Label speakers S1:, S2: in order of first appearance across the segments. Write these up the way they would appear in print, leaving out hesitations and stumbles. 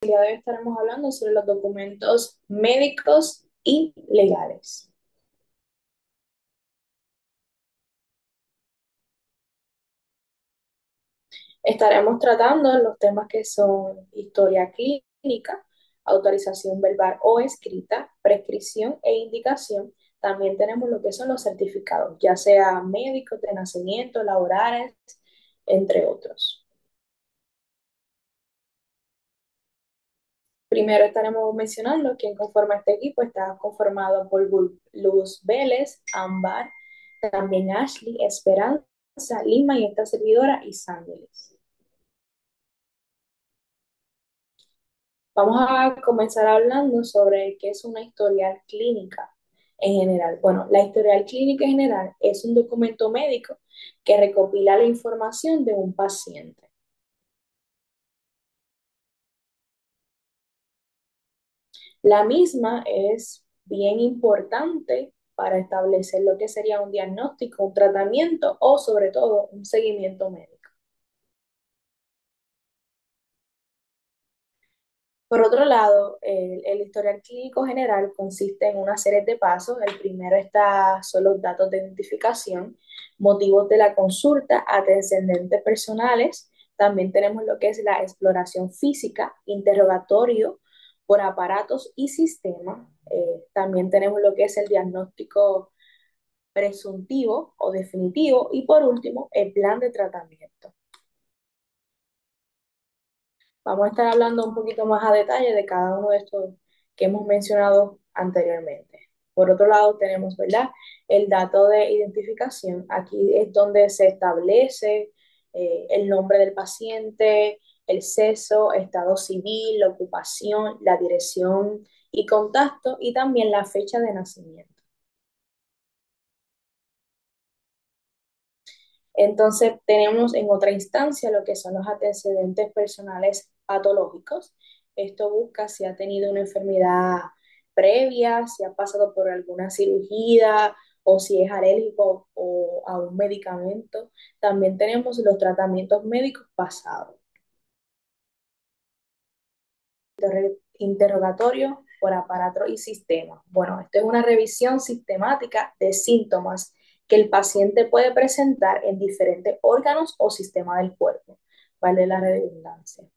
S1: El día de hoy estaremos hablando sobre los documentos médicos y legales. Estaremos tratando los temas que son historia clínica, autorización verbal o escrita, prescripción e indicación. También tenemos lo que son los certificados, ya sea médicos de nacimiento, laborales, entre otros. Primero estaremos mencionando quién conforma este equipo. Está conformado por Luz Vélez, Ámbar, también Ashley, Esperanza, Lima y esta servidora Isángeles. Vamos a comenzar hablando sobre qué es una historial clínica en general. Bueno, la historial clínica en general es un documento médico que recopila la información de un paciente. La misma es bien importante para establecer lo que sería un diagnóstico, un tratamiento o sobre todo un seguimiento médico. Por otro lado, el historial clínico general consiste en una serie de pasos. El primero son los datos de identificación, motivos de la consulta, antecedentes personales. También tenemos lo que es la exploración física, interrogatorio por aparatos y sistemas. También tenemos lo que es el diagnóstico presuntivo o definitivo. Y por último, el plan de tratamiento. Vamos a estar hablando un poquito más a detalle de cada uno de estos que hemos mencionado anteriormente. Por otro lado, tenemos, ¿verdad? El dato de identificación. Aquí es donde se establece el nombre del paciente, el sexo, estado civil, la ocupación, la dirección y contacto y también la fecha de nacimiento. Entonces, tenemos en otra instancia lo que son los antecedentes personales patológicos. Esto busca si ha tenido una enfermedad previa, si ha pasado por alguna cirugía o si es alérgico o a un medicamento. También tenemos los tratamientos médicos pasados. Interrogatorio por aparato y sistema. Bueno, esto es una revisión sistemática de síntomas que el paciente puede presentar en diferentes órganos o sistemas del cuerpo. Vale la redundancia.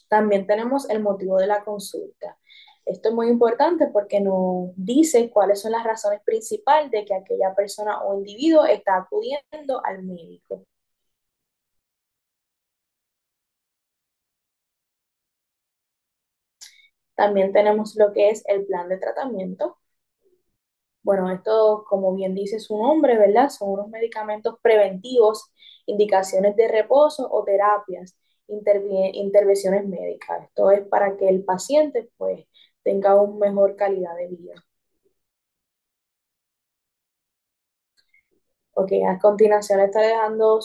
S1: También tenemos el motivo de la consulta. Esto es muy importante porque nos dice cuáles son las razones principales de que aquella persona o individuo está acudiendo al médico. También tenemos lo que es el plan de tratamiento. Bueno, esto, como bien dice su nombre, ¿verdad? Son unos medicamentos preventivos, indicaciones de reposo o terapias, intervenciones médicas. Esto es para que el paciente, pues, tenga una mejor calidad de vida. Ok, a continuación estaré dejando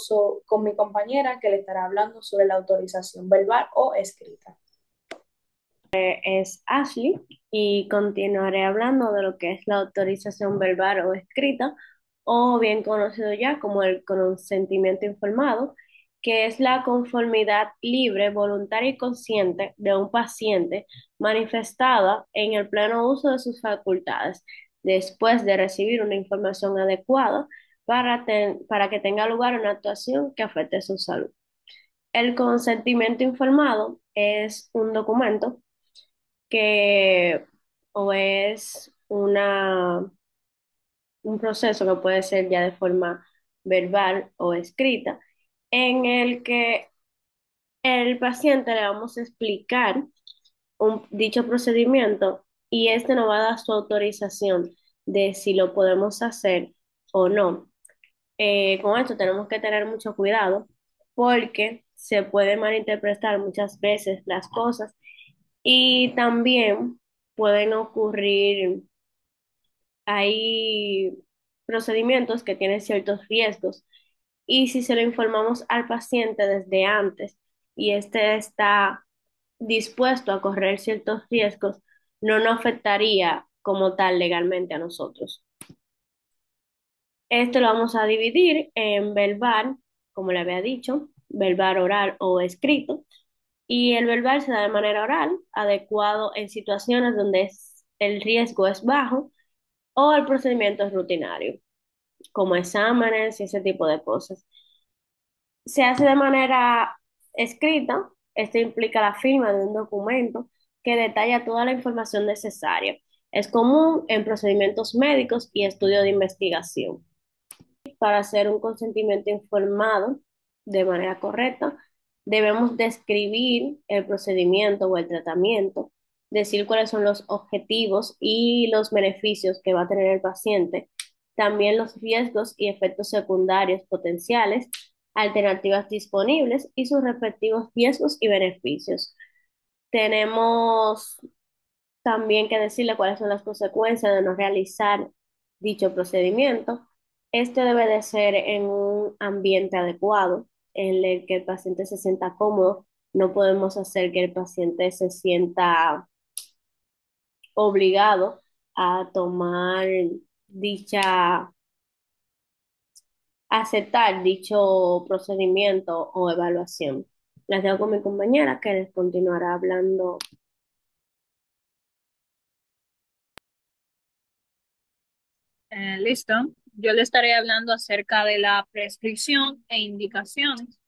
S1: con mi compañera que le estará hablando sobre la autorización verbal o escrita.
S2: Es Ashley y continuaré hablando de lo que es la autorización verbal o escrita, o bien conocido ya como el consentimiento informado, que es la conformidad libre, voluntaria y consciente de un paciente manifestada en el pleno uso de sus facultades, después de recibir una información adecuada para que tenga lugar una actuación que afecte su salud. El consentimiento informado es un documento que o es un proceso que puede ser ya de forma verbal o escrita, en el que el paciente le vamos a explicar dicho procedimiento y este nos va a dar su autorización de si lo podemos hacer o no. Con esto tenemos que tener mucho cuidado porque se puede malinterpretar muchas veces las cosas y también pueden ocurrir, hay procedimientos que tienen ciertos riesgos y si se lo informamos al paciente desde antes y este está dispuesto a correr ciertos riesgos, no nos afectaría como tal legalmente a nosotros. Esto lo vamos a dividir en verbal, como le había dicho, verbal, oral o escrito. Y el verbal se da de manera oral, adecuado en situaciones donde el riesgo es bajo o el procedimiento es rutinario, como exámenes y ese tipo de cosas. Se hace de manera escrita, esto implica la firma de un documento que detalla toda la información necesaria. Es común en procedimientos médicos y estudios de investigación. Para hacer un consentimiento informado de manera correcta, debemos describir el procedimiento o el tratamiento, decir cuáles son los objetivos y los beneficios que va a tener el paciente, también los riesgos y efectos secundarios potenciales, alternativas disponibles y sus respectivos riesgos y beneficios. Tenemos también que decirle cuáles son las consecuencias de no realizar dicho procedimiento. Este debe de ser en un ambiente adecuado, en el que el paciente se sienta cómodo. No podemos hacer que el paciente se sienta obligado a tomar dicha, aceptar dicho procedimiento o evaluación. Las dejo con mi compañera que les continuará hablando.
S3: Listo. Yo le estaré hablando acerca de la prescripción e indicaciones.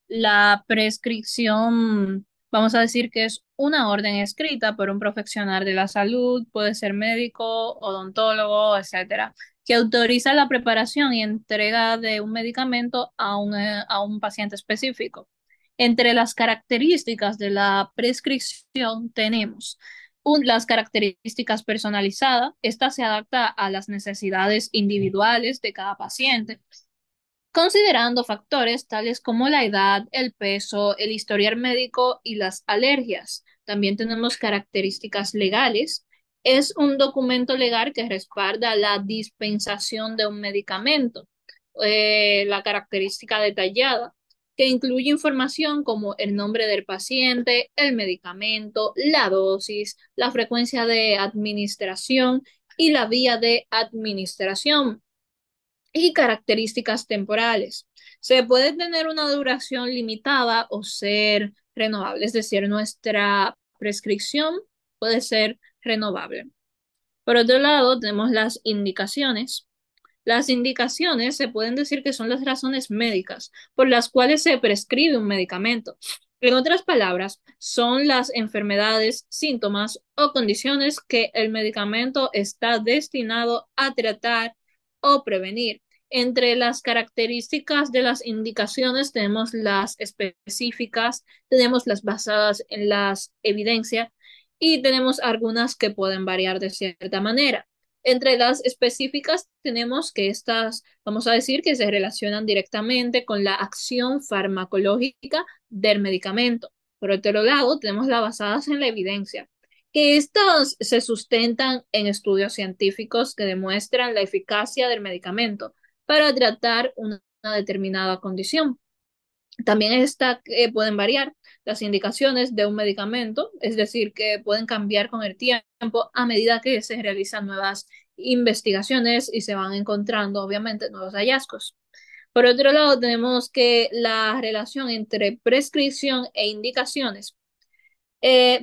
S3: La prescripción, vamos a decir que es una orden escrita por un profesional de la salud, puede ser médico, odontólogo, etcétera, que autoriza la preparación y entrega de un medicamento a un paciente específico. Entre las características de la prescripción tenemos las características personalizadas. Esta se adapta a las necesidades individuales de cada paciente, considerando factores tales como la edad, el peso, el historial médico y las alergias. También tenemos características legales. Es un documento legal que respalda la dispensación de un medicamento. La característica detallada, que incluye información como el nombre del paciente, el medicamento, la dosis, la frecuencia de administración y la vía de administración, y características temporales. Se puede tener una duración limitada o ser renovable, es decir, nuestra prescripción puede ser renovable. Por otro lado, tenemos las indicaciones. Las indicaciones se pueden decir que son las razones médicas por las cuales se prescribe un medicamento. En otras palabras, son las enfermedades, síntomas o condiciones que el medicamento está destinado a tratar o prevenir. Entre las características de las indicaciones tenemos las específicas, tenemos las basadas en las evidencias y tenemos algunas que pueden variar de cierta manera. Entre las específicas tenemos que estas, vamos a decir, que se relacionan directamente con la acción farmacológica del medicamento. Por otro lado, tenemos las basadas en la evidencia, que estas se sustentan en estudios científicos que demuestran la eficacia del medicamento para tratar una determinada condición. También pueden variar las indicaciones de un medicamento, es decir, que pueden cambiar con el tiempo a medida que se realizan nuevas investigaciones y se van encontrando, obviamente, nuevos hallazgos. Por otro lado, tenemos que la relación entre prescripción e indicaciones.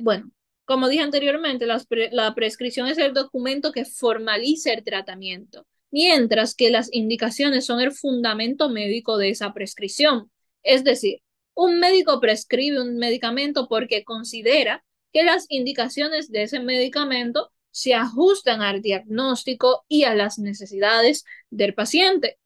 S3: Bueno, como dije anteriormente, la prescripción es el documento que formaliza el tratamiento, mientras que las indicaciones son el fundamento médico de esa prescripción. Es decir, un médico prescribe un medicamento porque considera que las indicaciones de ese medicamento se ajustan al diagnóstico y a las necesidades del paciente.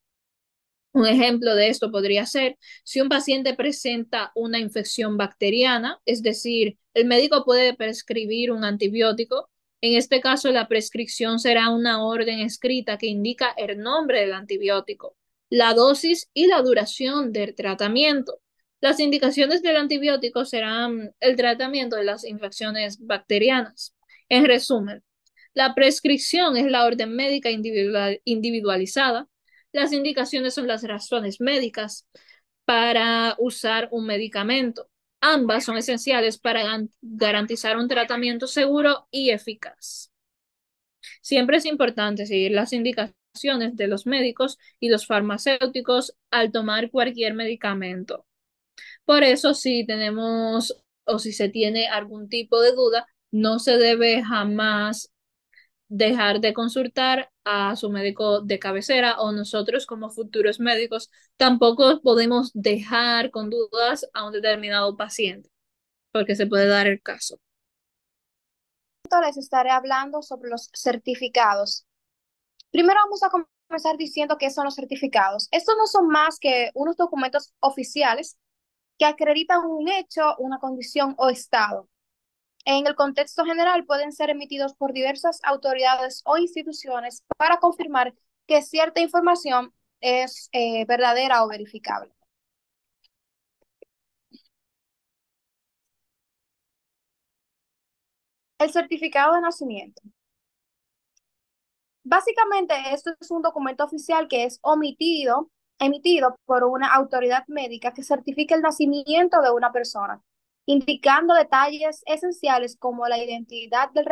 S3: Un ejemplo de esto podría ser si un paciente presenta una infección bacteriana, es decir, el médico puede prescribir un antibiótico. En este caso, la prescripción será una orden escrita que indica el nombre del antibiótico, la dosis y la duración del tratamiento. Las indicaciones del antibiótico serán el tratamiento de las infecciones bacterianas. En resumen, la prescripción es la orden médica individualizada. Las indicaciones son las razones médicas para usar un medicamento. Ambas son esenciales para garantizar un tratamiento seguro y eficaz. Siempre es importante seguir las indicaciones de los médicos y los farmacéuticos al tomar cualquier medicamento. Por eso, si tenemos o si se tiene algún tipo de duda, no se debe jamás dejar de consultar a su médico de cabecera o nosotros como futuros médicos tampoco podemos dejar con dudas a un determinado paciente, porque se puede dar el caso.
S4: Les estaré hablando sobre los certificados. Primero vamos a comenzar diciendo qué son los certificados. Estos no son más que unos documentos oficiales que acreditan un hecho, una condición o estado. En el contexto general pueden ser emitidos por diversas autoridades o instituciones para confirmar que cierta información es verdadera o verificable. El certificado de nacimiento. Básicamente, esto es un documento oficial que es emitido por una autoridad médica que certifica el nacimiento de una persona, indicando detalles esenciales como la identidad del